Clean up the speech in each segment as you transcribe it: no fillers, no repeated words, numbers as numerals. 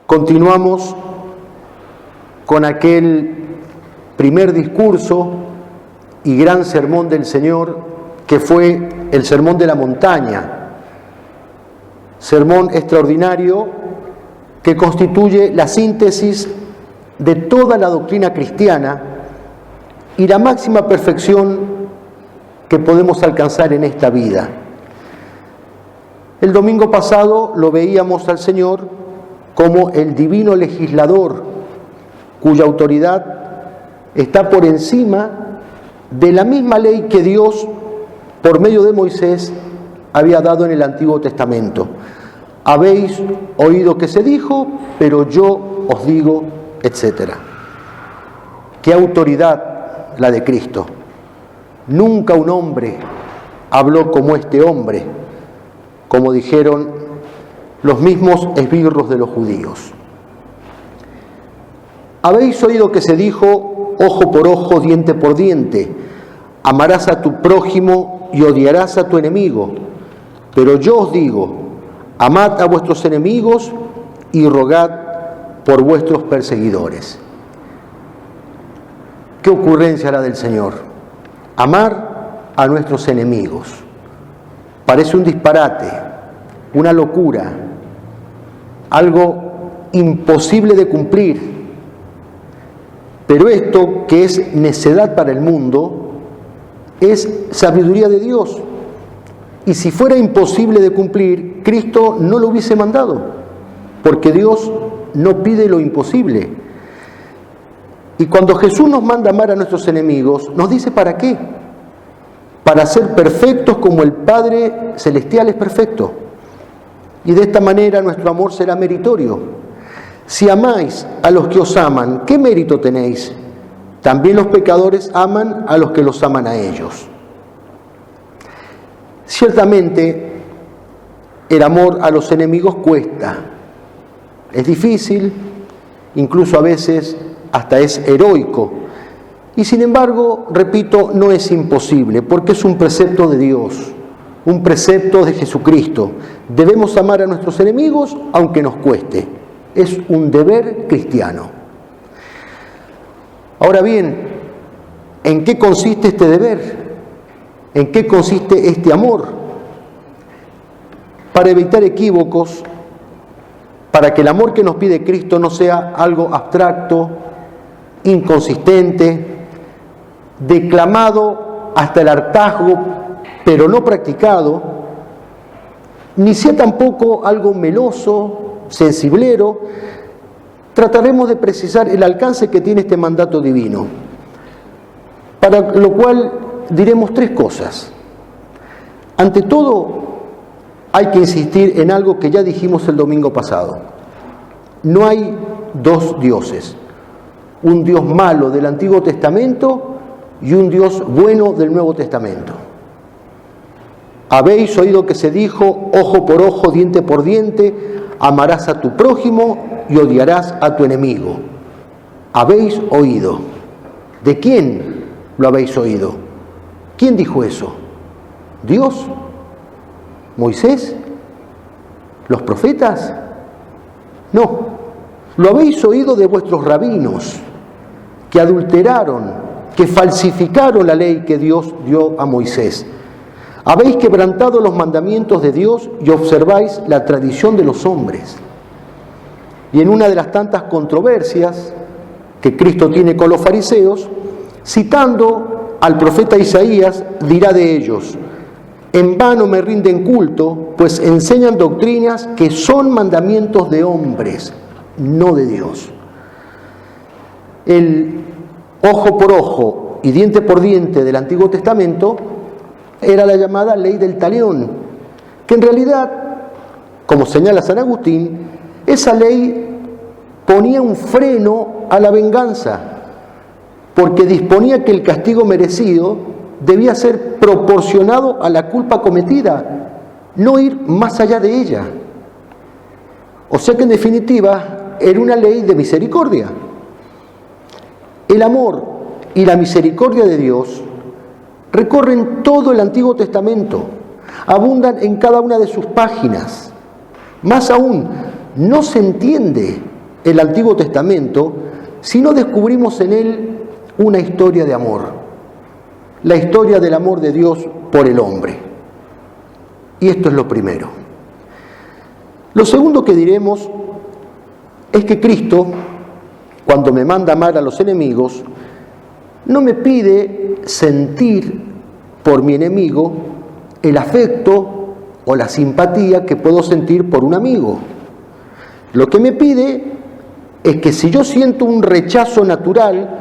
Continuamos con aquel primer discurso y gran sermón del Señor, que fue el Sermón de la Montaña. Sermón extraordinario que constituye la síntesis de toda la doctrina cristiana y la máxima perfección que podemos alcanzar en esta vida. El domingo pasado lo veíamos al Señor como el divino legislador, cuya autoridad está por encima de la misma ley que Dios, por medio de Moisés, había dado en el Antiguo Testamento. Habéis oído que se dijo, pero yo os digo, etc. ¡Qué autoridad la de Cristo! Nunca un hombre habló como este hombre, como dijeron los mismos esbirros de los judíos. Habéis oído que se dijo, ojo por ojo, diente por diente, amarás a tu prójimo y odiarás a tu enemigo. Pero yo os digo, amad a vuestros enemigos y rogad por vuestros perseguidores. ¿Qué ocurrencia la del Señor? Amar a nuestros enemigos. Parece un disparate, una locura, algo imposible de cumplir. Pero esto, que es necedad para el mundo, es sabiduría de Dios. Y si fuera imposible de cumplir, Cristo no lo hubiese mandado, porque Dios no pide lo imposible. Y cuando Jesús nos manda amar a nuestros enemigos, nos dice ¿para qué? Para ser perfectos como el Padre Celestial es perfecto. Y de esta manera nuestro amor será meritorio. Si amáis a los que os aman, ¿qué mérito tenéis? También los pecadores aman a los que los aman a ellos. Ciertamente, el amor a los enemigos cuesta. Es difícil, incluso a veces hasta es heroico. Y sin embargo, repito, no es imposible, porque es un precepto de Dios, un precepto de Jesucristo. Debemos amar a nuestros enemigos aunque nos cueste. Es un deber cristiano. Ahora bien, ¿en qué consiste este deber? ¿En qué consiste este amor? Para evitar equívocos, para que el amor que nos pide Cristo no sea algo abstracto, inconsistente, declamado hasta el hartazgo, pero no practicado, ni sea tampoco algo meloso, sensiblero, trataremos de precisar el alcance que tiene este mandato divino, para lo cual diremos tres cosas. Ante todo, hay que insistir en algo que ya dijimos el domingo pasado. No hay dos dioses, un Dios malo del Antiguo Testamento y un Dios bueno del Nuevo Testamento. Habéis oído que se dijo, ojo por ojo, diente por diente, amarás a tu prójimo y odiarás a tu enemigo. Habéis oído. ¿De quién lo habéis oído? ¿Quién dijo eso? ¿Dios? ¿Moisés? ¿Los profetas? No. Lo habéis oído de vuestros rabinos, que adulteraron, que falsificaron la ley que Dios dio a Moisés. Habéis quebrantado los mandamientos de Dios y observáis la tradición de los hombres. Y en una de las tantas controversias que Cristo tiene con los fariseos, citando al profeta Isaías, dirá de ellos, en vano me rinden culto, pues enseñan doctrinas que son mandamientos de hombres, no de Dios. El ojo por ojo y diente por diente del Antiguo Testamento era la llamada ley del talión, que en realidad, como señala San Agustín, esa ley ponía un freno a la venganza, porque disponía que el castigo merecido debía ser proporcionado a la culpa cometida, no ir más allá de ella. O sea que en definitiva era una ley de misericordia. El amor y la misericordia de Dios recorren todo el Antiguo Testamento, abundan en cada una de sus páginas. Más aún, no se entiende el Antiguo Testamento si no descubrimos en él una historia de amor, la historia del amor de Dios por el hombre. Y esto es lo primero. Lo segundo que diremos es que Cristo, cuando me manda amar a los enemigos, no me pide sentir por mi enemigo el afecto o la simpatía que puedo sentir por un amigo. Lo que me pide es que si yo siento un rechazo natural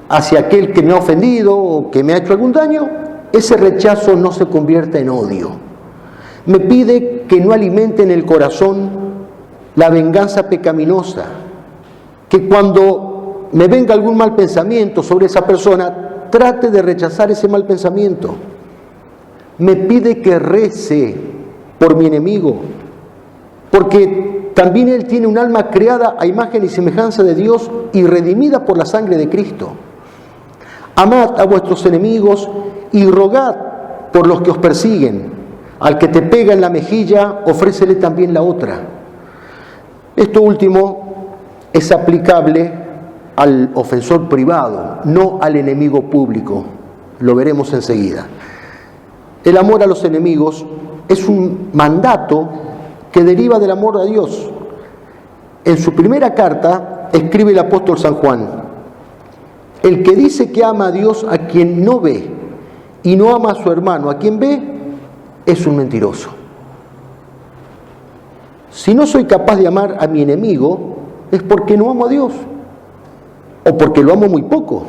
hacia aquel que me ha ofendido o que me ha hecho algún daño, ese rechazo no se convierta en odio. Me pide que no alimente en el corazón la venganza pecaminosa, que cuando me venga algún mal pensamiento sobre esa persona, trate de rechazar ese mal pensamiento. Me pide que rece por mi enemigo, porque también él tiene un alma creada a imagen y semejanza de Dios y redimida por la sangre de Cristo. Amad a vuestros enemigos y rogad por los que os persiguen. Al que te pega en la mejilla, ofrécele también la otra. Esto último es aplicable al ofensor privado, no al enemigo público. Lo veremos enseguida. El amor a los enemigos es un mandato que deriva del amor a Dios. En su primera carta escribe el apóstol San Juan: el que dice que ama a Dios a quien no ve y no ama a su hermano a quien ve, es un mentiroso. Si no soy capaz de amar a mi enemigo, es porque no amo a Dios o porque lo amo muy poco.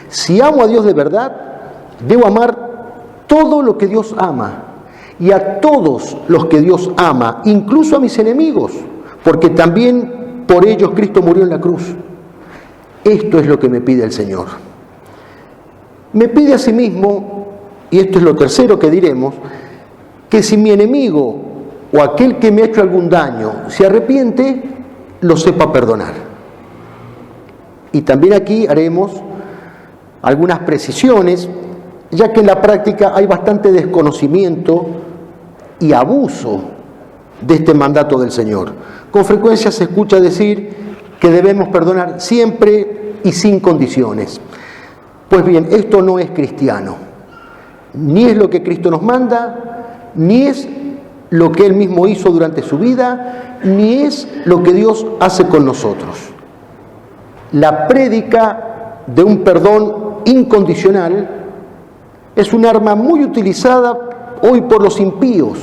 Si amo a Dios de verdad, debo amar todo lo que Dios ama y a todos los que Dios ama, incluso a mis enemigos, porque también por ellos Cristo murió en la cruz. Esto es lo que me pide el Señor. Me pide asimismo, y esto es lo tercero que diremos, que si mi enemigo o aquel que me ha hecho algún daño se arrepiente, lo sepa perdonar. Y también aquí haremos algunas precisiones, ya que en la práctica hay bastante desconocimiento y abuso de este mandato del Señor. Con frecuencia se escucha decir que debemos perdonar siempre y sin condiciones. Pues bien, esto no es cristiano. Ni es lo que Cristo nos manda, ni es lo que Él mismo hizo durante su vida, ni es lo que Dios hace con nosotros. La prédica de un perdón incondicional es un arma muy utilizada hoy por los impíos.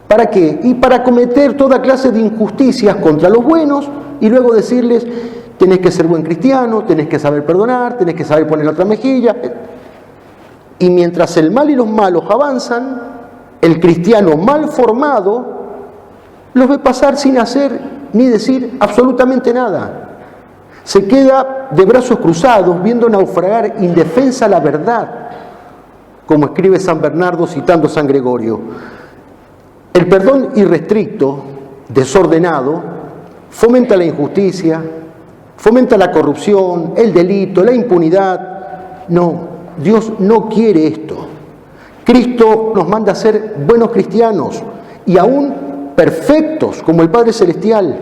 ¿Para qué? Y para cometer toda clase de injusticias contra los buenos y luego decirles: tenés que ser buen cristiano, tenés que saber perdonar, tenés que saber poner la otra mejilla. Y mientras el mal y los malos avanzan, el cristiano mal formado los ve pasar sin hacer ni decir absolutamente nada. Se queda de brazos cruzados viendo naufragar indefensa la verdad, como escribe San Bernardo citando a San Gregorio. El perdón irrestricto, desordenado, fomenta la injusticia, fomenta la corrupción, el delito, la impunidad. No, Dios no quiere esto. Cristo nos manda a ser buenos cristianos y aún perfectos como el Padre Celestial,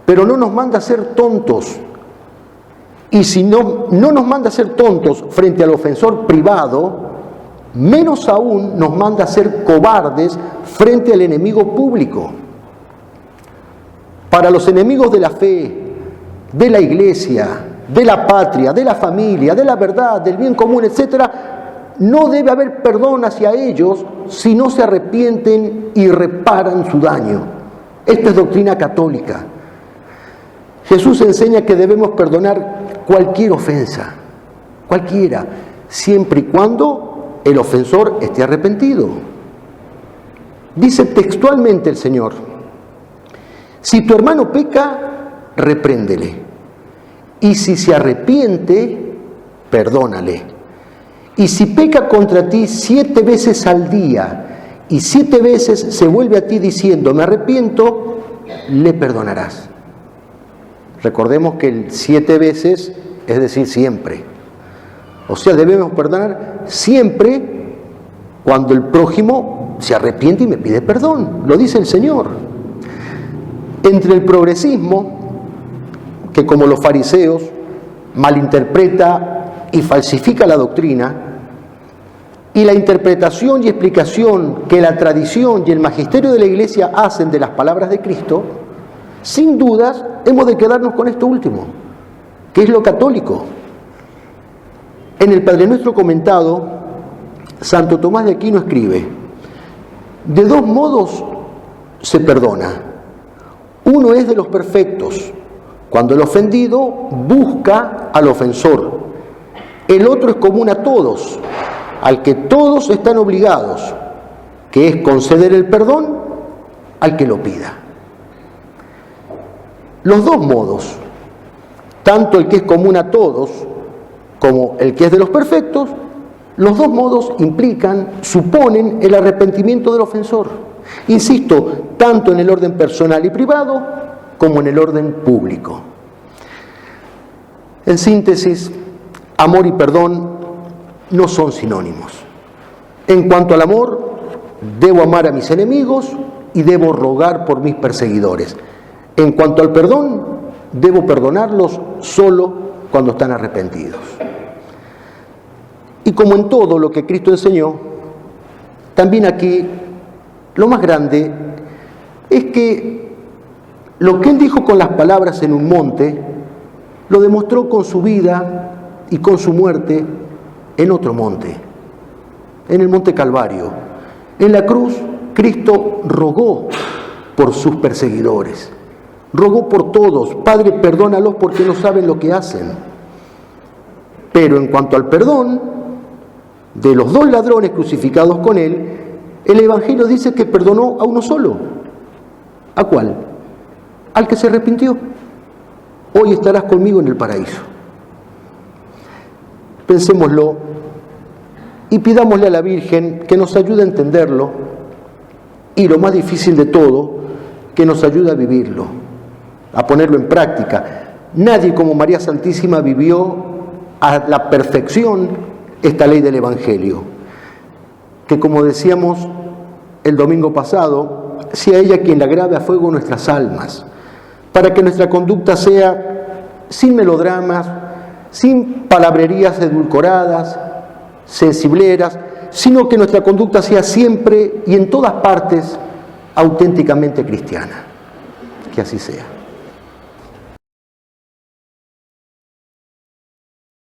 pero no nos manda a ser tontos. Y si no nos manda a ser tontos frente al ofensor privado, menos aún nos manda a ser cobardes frente al enemigo público. Para los enemigos de la fe, de la iglesia, de la patria, de la familia, de la verdad, del bien común, etc., no debe haber perdón hacia ellos si no se arrepienten y reparan su daño. Esta es doctrina católica. Jesús enseña que debemos perdonar cualquier ofensa, cualquiera, siempre y cuando el ofensor esté arrepentido. Dice textualmente el Señor: si tu hermano peca, repréndele, y si se arrepiente, perdónale. Y si peca contra ti 7 veces al día y 7 veces se vuelve a ti diciendo me arrepiento, le perdonarás. Recordemos que el 7 veces es decir siempre. O sea, debemos perdonar siempre cuando el prójimo se arrepiente y me pide perdón. Lo dice el Señor. Entre el progresismo que, como los fariseos, malinterpreta y falsifica la doctrina, y la interpretación y explicación que la tradición y el magisterio de la Iglesia hacen de las palabras de Cristo, sin dudas hemos de quedarnos con esto último, que es lo católico. En el Padre Nuestro comentado, Santo Tomás de Aquino escribe: de dos modos se perdona. Uno es de los perfectos, cuando el ofendido busca al ofensor. El otro es común a todos, al que todos están obligados, que es conceder el perdón al que lo pida. Los dos modos, tanto el que es común a todos como el que es de los perfectos, los dos modos suponen el arrepentimiento del ofensor. Insisto, tanto en el orden personal y privado como en el orden público. En síntesis, amor y perdón no son sinónimos. En cuanto al amor, debo amar a mis enemigos y debo rogar por mis perseguidores. En cuanto al perdón, debo perdonarlos solo cuando están arrepentidos. Y como en todo lo que Cristo enseñó, también aquí lo más grande es que lo que Él dijo con las palabras en un monte, lo demostró con su vida y con su muerte en otro monte, en el monte Calvario. En la cruz, Cristo rogó por sus perseguidores, rogó por todos: Padre, perdónalos porque no saben lo que hacen. Pero en cuanto al perdón de los dos ladrones crucificados con Él, el Evangelio dice que perdonó a uno solo. ¿A cuál? Al que se arrepintió. Hoy estarás conmigo en el paraíso. Pensémoslo y pidámosle a la Virgen que nos ayude a entenderlo y, lo más difícil de todo, que nos ayude a vivirlo, a ponerlo en práctica. Nadie como María Santísima vivió a la perfección esta ley del Evangelio, que, como decíamos el domingo pasado, sea ella quien la grave a fuego nuestras almas, para que nuestra conducta sea sin melodramas, sin palabrerías edulcoradas, sensibleras, sino que nuestra conducta sea siempre y en todas partes auténticamente cristiana. Que así sea.